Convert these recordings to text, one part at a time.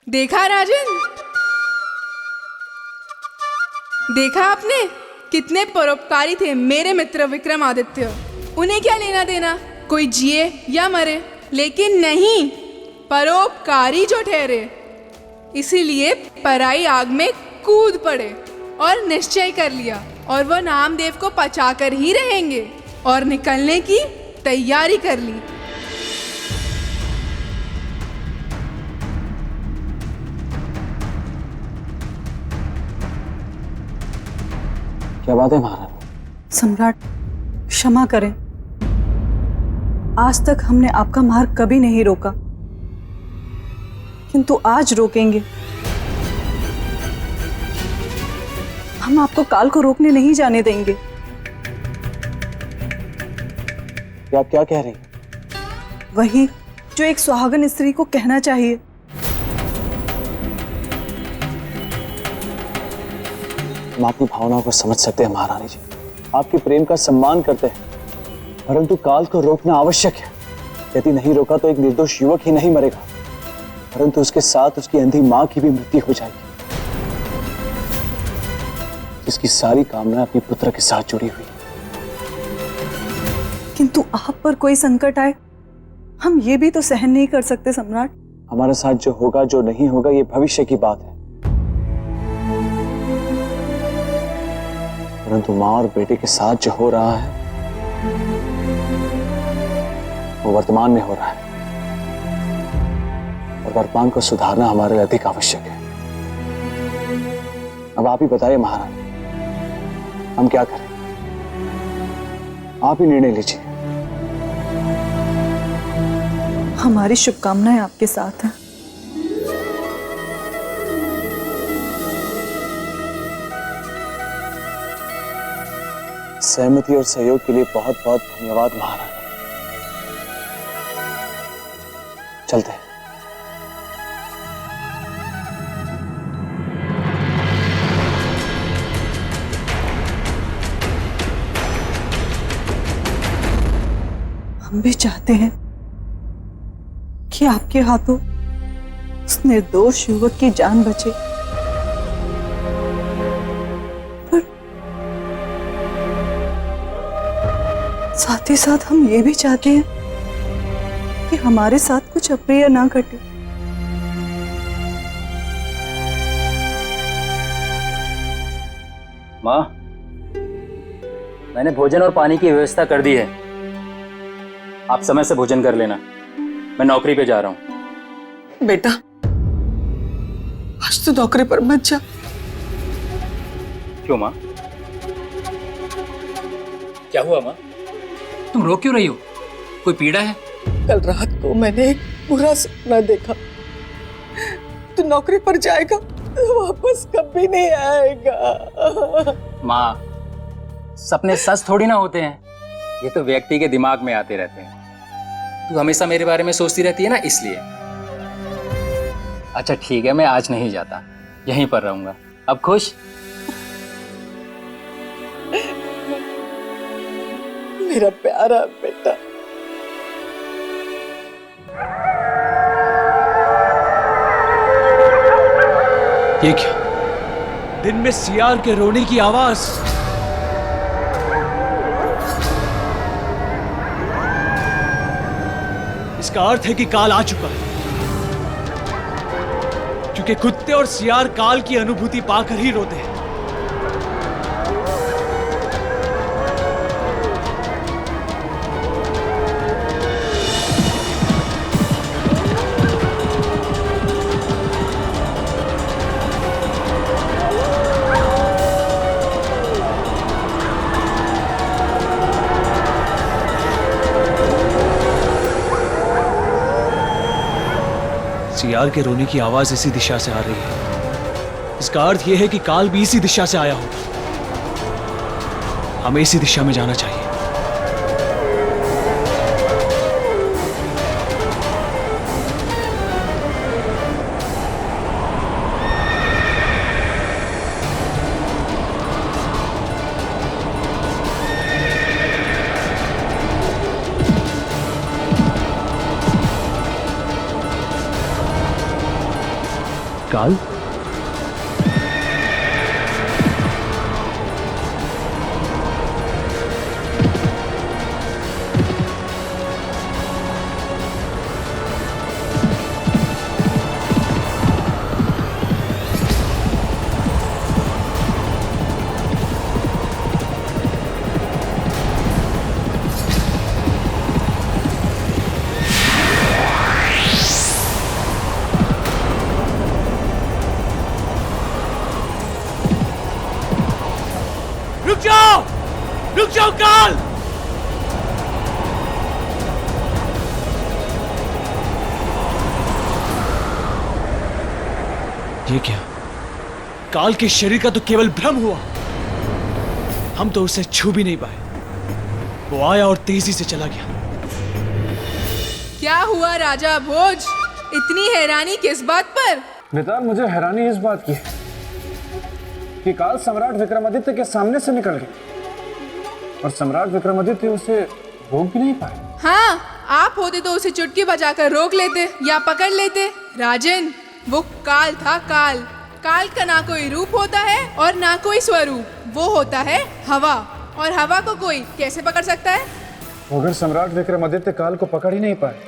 देखा राजन, देखा आपने कितने परोपकारी थे मेरे मित्र विक्रमादित्य। उन्हें क्या लेना देना कोई जिए या मरे, लेकिन नहीं, परोपकारी जो ठहरे इसीलिए पराई आग में कूद पड़े और निश्चय कर लिया, और वो नामदेव को पचाकर ही रहेंगे और निकलने की तैयारी कर ली। क्या बात है महारानी? सम्राट, क्षमा करें। आज तक हमने आपका मार्ग कभी नहीं रोका, किंतु आज रोकेंगे। हम आपको काल को रोकने नहीं जाने देंगे। क्या क्या कह रही? वही जो एक सुहागन स्त्री को कहना चाहिए। हम आपकी भावनाओं को समझ सकते हैं महारानी जी, आपके प्रेम का सम्मान करते हैं, परंतु काल को रोकना आवश्यक है। यदि नहीं रोका तो एक निर्दोष युवक ही नहीं मरेगा, परंतु उसके साथ उसकी अंधी मां की भी मृत्यु हो जाएगी, जिसकी सारी कामना अपने पुत्र के साथ जुड़ी हुई। किंतु आप पर कोई संकट आए, हम ये भी तो सहन नहीं कर सकते सम्राट। हमारे साथ जो होगा जो नहीं होगा ये भविष्य की बात है, परंतु मां और बेटे के साथ जो हो रहा है वो वर्तमान में हो रहा है, और वर्तमान को सुधारना हमारे लिए अधिक आवश्यक है। अब आप ही बताइए महारानी, हम क्या करें? आप ही निर्णय लीजिए। हमारी शुभकामनाएं आपके साथ हैं। सहमति और सहयोग के लिए बहुत बहुत धन्यवाद महारानी। चलते हैं। हम भी चाहते हैं कि आपके हाथों उस निर्दोष युवक की जान बचे, पर साथ ही साथ हम ये भी चाहते हैं कि हमारे साथ कुछ अप्रिय ना घटे। माँ, मैंने भोजन और पानी की व्यवस्था कर दी है, आप समय से भोजन कर लेना। मैं नौकरी पे जा रहा हूँ। बेटा, आज तो नौकरी पर मत जा। क्यों माँ? क्या हुआ माँ? तुम रो क्यों रही हो? कोई पीड़ा है? कल रात को मैंने एक बुरा सपना देखा। तू नौकरी पर जाएगा तो वापस कभी नहीं आएगा। माँ, सपने सच थोड़ी ना होते हैं, ये तो व्यक्ति के दिमाग में आते रहते हैं। तू हमेशा मेरे बारे में सोचती रहती है ना, इसलिए। अच्छा ठीक है, मैं आज नहीं जाता, यहीं पर रहूंगा। अब खुश? मेरा प्यारा बेटा। ये क्या? दिन में सियार के रोने की आवाज। इसका अर्थ है कि काल आ चुका है, क्योंकि कुत्ते और सियार काल की अनुभूति पाकर ही रोते हैं। सियार के रोने की आवाज इसी दिशा से आ रही है। इसका अर्थ यह है कि काल भी इसी दिशा से आया होगा। हमें इसी दिशा में जाना चाहिए। काल, रुक जाओ काल। ये क्या? काल के शरीर का तो केवल भ्रम हुआ, हम तो उसे छू भी नहीं पाए। वो आया और तेजी से चला गया। क्या हुआ राजा भोज? इतनी हैरानी किस बात पर? बेटा, मुझे हैरानी इस बात की है कि काल सम्राट विक्रमादित्य के सामने से निकल गए और सम्राट विक्रमादित्य उसे रोक भी नहीं पाए। हाँ, आप होते तो उसे चुटकी बजाकर रोक लेते या पकड़ लेते। राजन, वो काल था। काल का ना कोई रूप होता है और ना कोई स्वरूप। वो होता है हवा, और हवा को कोई कैसे पकड़ सकता है? अगर सम्राट विक्रमादित्य काल को पकड़ ही नहीं पाए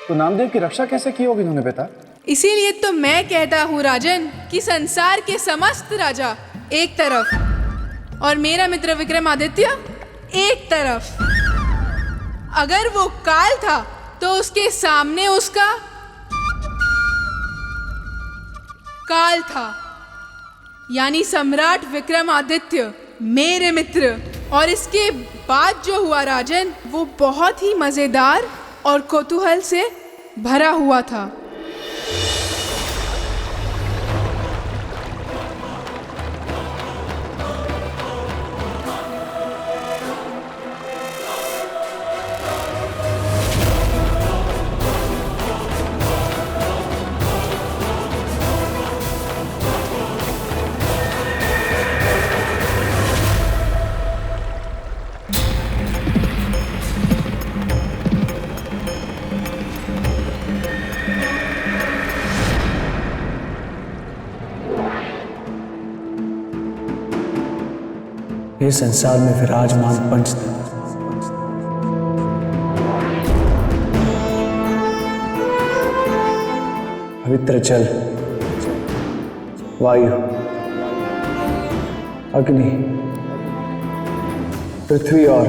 तो नामदेव की रक्षा कैसे की होगी उन्होंने बेटा? इसीलिए तो मैं कहता हूँ राजन कि संसार के समस्त राजा एक तरफ और मेरा मित्र विक्रमादित्य एक तरफ। अगर वो काल था तो उसके सामने उसका काल था, यानी सम्राट विक्रमादित्य मेरे मित्र। और इसके बाद जो हुआ राजन, वो बहुत ही मजेदार और कौतूहल से भरा हुआ था। ये संसार में विराजमान पंचतत्व, पवित्र जल, वायु, अग्नि, पृथ्वी और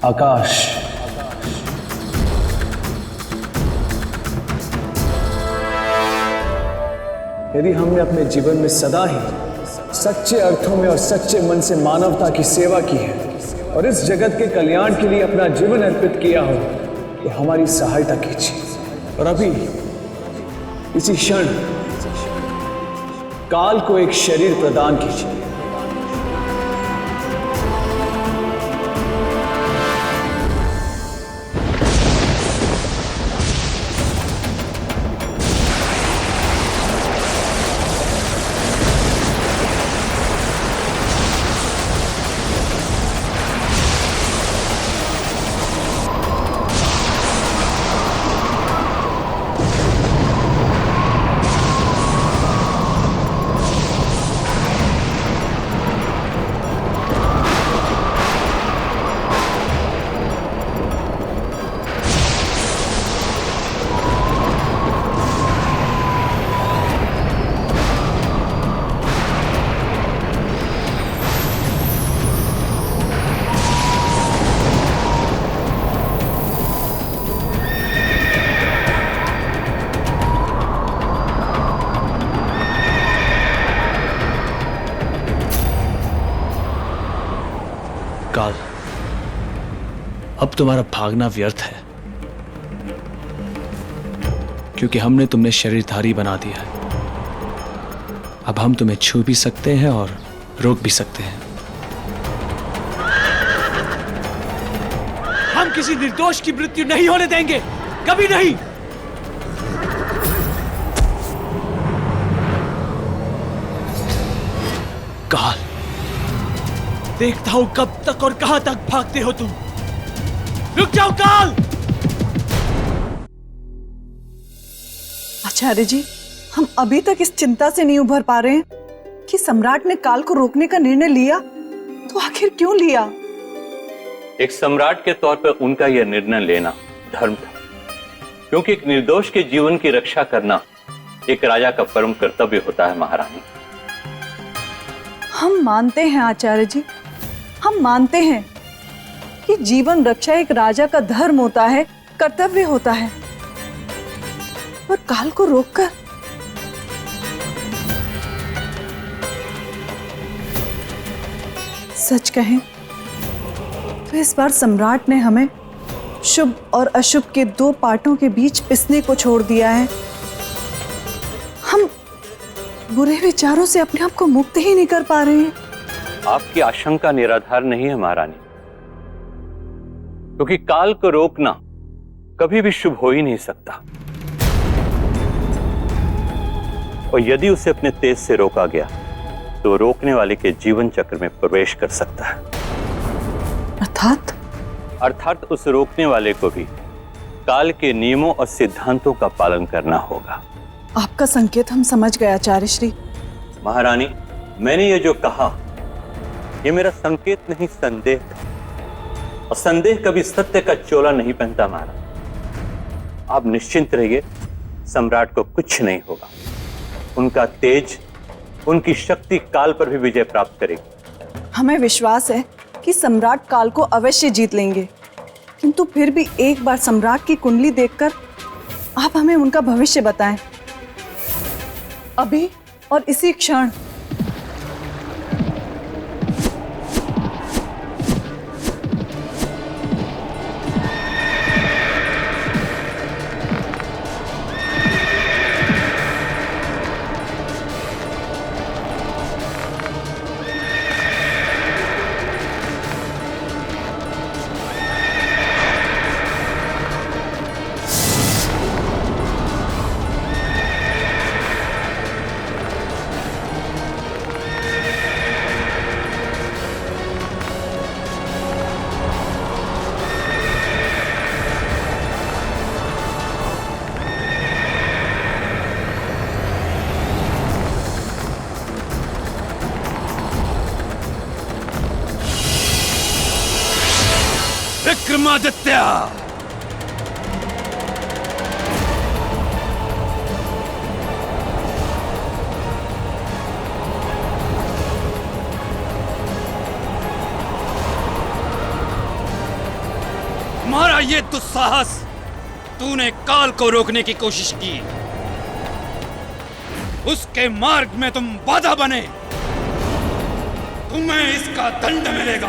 आकाश, यदि हमने अपने जीवन में सदा ही सच्चे अर्थों में और सच्चे मन से मानवता की सेवा की है और इस जगत के कल्याण के लिए अपना जीवन अर्पित किया हो, तो हमारी सहायता कीजिए। और अभी इसी क्षण काल को एक शरीर प्रदान कीजिए। काल, अब तुम्हारा भागना व्यर्थ है, क्योंकि हमने तुमने शरीरधारी बना दिया है। अब हम तुम्हें छू भी सकते हैं और रोक भी सकते हैं। हम किसी निर्दोष की मृत्यु नहीं होने देंगे, कभी नहीं। काल, देखता हूं कब तक और कहां तक भागते हो तुम। रुक जाओ काल। आचार्य जी, हम अभी तक इस चिंता से नहीं उभर पा रहे हैं कि सम्राट ने काल को रोकने का निर्णय लिया, तो आखिर क्यों लिया? एक सम्राट के तौर पर उनका यह निर्णय लेना धर्म था, क्योंकि एक निर्दोष के जीवन की रक्षा करना एक राजा का परम कर्तव्य होता है महारानी। हम मानते हैं आचार्य जी, हम मानते हैं कि जीवन रक्षा एक राजा का धर्म होता है, कर्तव्य होता है, पर काल को रोककर सच कहें तो इस बार सम्राट ने हमें शुभ और अशुभ के दो पार्टों के बीच पिसने को छोड़ दिया है। हम बुरे विचारों से अपने आप को मुक्त ही नहीं कर पा रहे हैं। आपकी आशंका निराधार नहीं है महारानी, क्योंकि काल को रोकना कभी भी शुभ हो ही नहीं सकता, और यदि उसे अपने तेज से रोका गया तो रोकने वाले के जीवन चक्र में प्रवेश कर सकता है। अर्थात उस रोकने वाले को भी काल के नियमों और सिद्धांतों का पालन करना होगा। आपका संकेत हम समझ गए आचार्य श्री। महारानी, मैंने ये जो कहा ये मेरा संकेत नहीं, संदेह था, और संदेह कभी सत्य का चोला नहीं पहनता महाराज। आप निश्चिंत रहिए, सम्राट को कुछ नहीं होगा। उनका तेज, उनकी शक्ति काल पर भी विजय प्राप्त करेगी। हमें विश्वास है कि सम्राट काल को अवश्य जीत लेंगे, किंतु फिर भी एक बार सम्राट की कुंडली देखकर आप हमें उनका भविष्य बताएं, अभी और इसी क्षण। विक्रमादित्य, तुम्हारा ये दुस्साहस, तूने काल को रोकने की कोशिश की, उसके मार्ग में तुम बाधा बने, तुम्हें इसका दंड मिलेगा,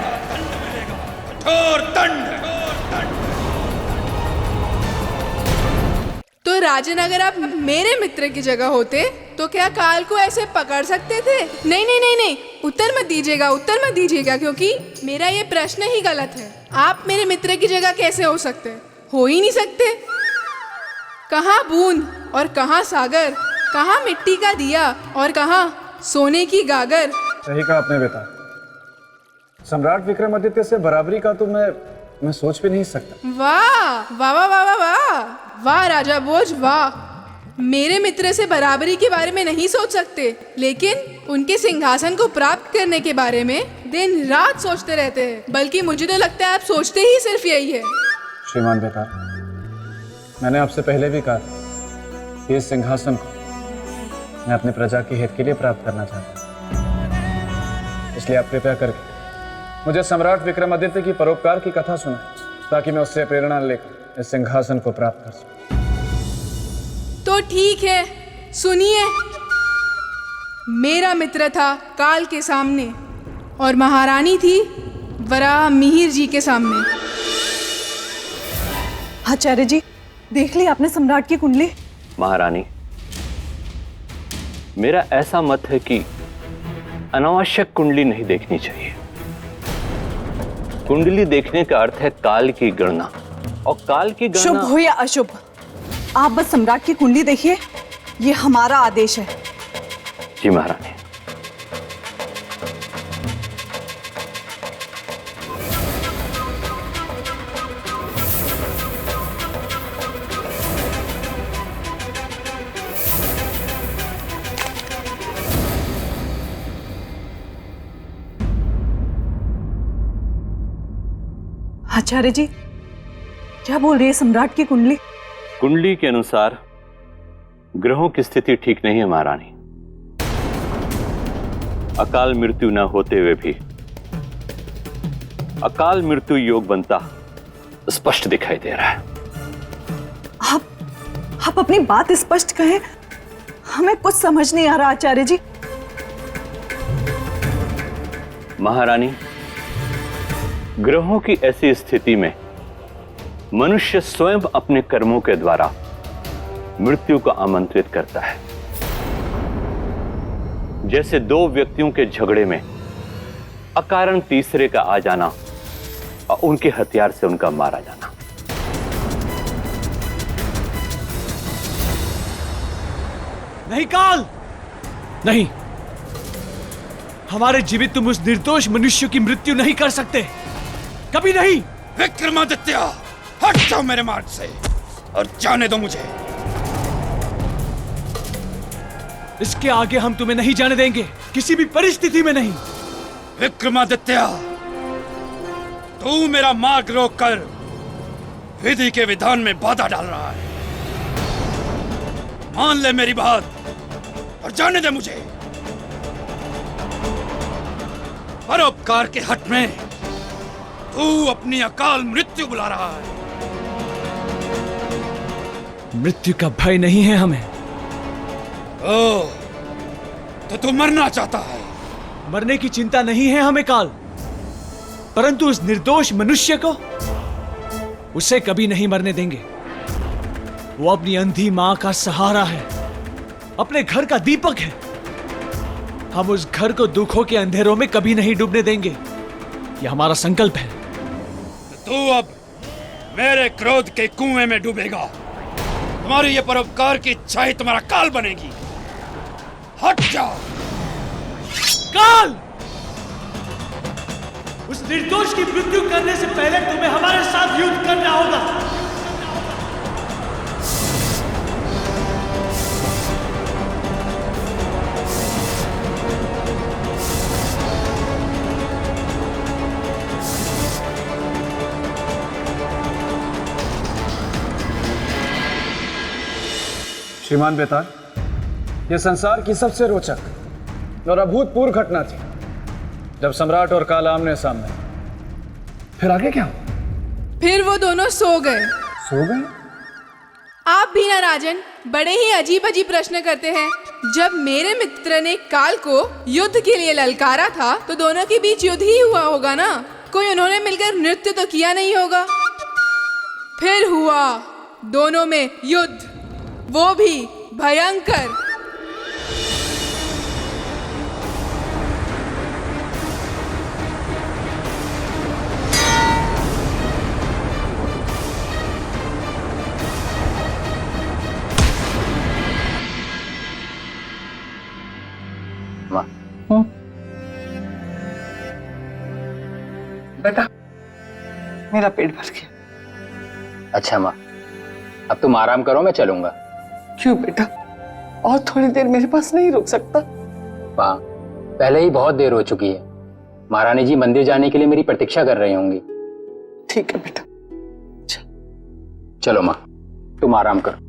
कठोर दंड। तो राजन, अगर आप मेरे मित्र की जगह होते तो क्या काल को ऐसे पकड़ सकते थे? नहीं नहीं नहीं नहीं, उत्तर मत दीजिएगा, उत्तर मत दीजिएगा, क्योंकि मेरा ये प्रश्न ही गलत है। आप मेरे मित्र की जगह कैसे हो सकते? हो ही नहीं सकते। कहाँ बूंद और कहाँ सागर, कहाँ मिट्टी का दिया और कहाँ सोने की गागर। सही कहा आपने बेटा। सम्राट विक्रमादित्य से बराबरी का तो मैं सोच भी नहीं सकता। वाह वाह वाह वाह वाह वाह वाह राजा भोज, वाह। मेरे मित्र से बराबरी के बारे में नहीं सोच सकते, लेकिन उनके सिंहासन को प्राप्त करने के बारे में दिन रात सोचते रहते हैं। बल्कि मुझे तो लगता है आप सोचते ही सिर्फ यही है। श्रीमान बेटा, मैंने आपसे पहले भी कहा कि इस सिंहासन को मैं अपनी प्रजा के हित के लिए प्राप्त करना चाहता हूँ। इसलिए आप कृपया करके मुझे सम्राट विक्रमादित्य की परोपकार की कथा सुनाएं, ताकि मैं उससे प्रेरणा लेकर इस सिंहासन को प्राप्त कर सकूं। तो ठीक है, सुनिए। मेरा मित्र था काल के सामने और महारानी थी वराह मिहिर जी के सामने। आचार्य जी, देख ली आपने सम्राट की कुंडली? महारानी, मेरा ऐसा मत है कि अनावश्यक कुंडली नहीं देखनी चाहिए। कुंडली देखने का अर्थ है काल की गणना, और काल की गणना शुभ हो या अशुभ, आप बस सम्राट की कुंडली देखिए, ये हमारा आदेश है। जी महारानी। आचार्य जी, क्या बोल रही है सम्राट की कुंडली? कुंडली के अनुसार ग्रहों की स्थिति ठीक नहीं है महारानी। अकाल मृत्यु न होते हुए भी अकाल मृत्यु योग बनता स्पष्ट दिखाई दे रहा है। आप अपनी बात स्पष्ट कहें, हमें कुछ समझ नहीं आ रहा आचार्य जी। महारानी, ग्रहों की ऐसी स्थिति में मनुष्य स्वयं अपने कर्मों के द्वारा मृत्यु को आमंत्रित करता है। जैसे दो व्यक्तियों के झगड़े में अकारण तीसरे का आ जाना और उनके हथियार से उनका मारा जाना। नहीं काल, नहीं, हमारे जीवित तुम उस निर्दोष मनुष्य की मृत्यु नहीं कर सकते, कभी नहीं। विक्रमादित्य, हट जाओ मेरे मार्ग से और जाने दो मुझे। इसके आगे हम तुम्हें नहीं जाने देंगे, किसी भी परिस्थिति में नहीं। विक्रमादित्य, तू मेरा मार्ग रोककर विधि के विधान में बाधा डाल रहा है। मान ले मेरी बात और जाने दे मुझे। परोपकार के हट में तू अपनी अकाल मृत्यु बुला रहा है। मृत्यु का भय नहीं है हमें। ओह, तो तू मरना चाहता है? मरने की चिंता नहीं है हमें काल, परंतु उस निर्दोष मनुष्य को, उसे कभी नहीं मरने देंगे। वो अपनी अंधी मां का सहारा है, अपने घर का दीपक है। हम उस घर को दुखों के अंधेरों में कभी नहीं डूबने देंगे, यह हमारा संकल्प है। तू अब मेरे क्रोध के कुएं में डूबेगा। तुम्हारी ये परोपकार की इच्छा ही तुम्हारा काल बनेगी। हट जाओ। काल, उस निर्दोष की मृत्यु करने से पहले तुम्हें हमारे साथ युद्ध करना होगा। श्रीमान बेताल, यह संसार की सबसे रोचक और अभूतपूर्व घटना थी जब सम्राट और काल आमने सामने। फिर आगे क्या? फिर वो दोनों सो गए। सो गए? आप भी ना राजन, बड़े ही अजीब अजीब प्रश्न करते हैं। जब मेरे मित्र ने काल को युद्ध के लिए ललकारा था तो दोनों के बीच युद्ध ही हुआ होगा ना, कोई उन्होंने मिलकर नृत्य तो किया नहीं होगा। फिर हुआ दोनों में युद्ध, वो भी भयंकर। बेटा, मेरा पेट भर गया। अच्छा माँ, अब तुम आराम करो, मैं चलूंगा। क्यों बेटा, और थोड़ी देर मेरे पास नहीं रुक सकता? माँ, पहले ही बहुत देर हो चुकी है। महारानी जी मंदिर जाने के लिए मेरी प्रतीक्षा कर रही होंगी। ठीक है बेटा। चलो माँ, तुम आराम करो।